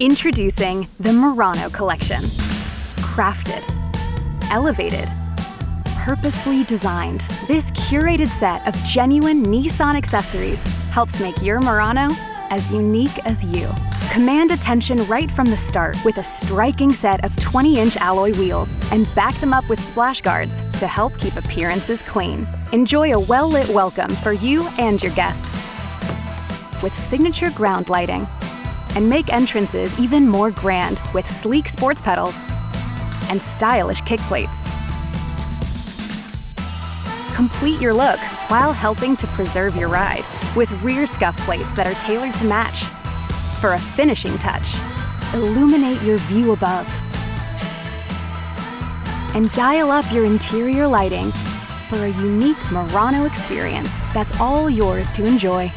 Introducing the Murano Collection. Crafted, elevated, purposefully designed, this curated set of genuine Nissan accessories helps make your Murano as unique as you. Command attention right from the start with a striking set of 20-inch alloy wheels and back them up with splash guards to help keep appearances clean. Enjoy a well-lit welcome for you and your guests with signature ground lighting, and make entrances even more grand with sleek sports pedals and stylish kick plates. Complete your look while helping to preserve your ride with rear scuff plates that are tailored to match. For a finishing touch, illuminate your view above. And dial up your interior lighting for a unique Murano experience that's all yours to enjoy.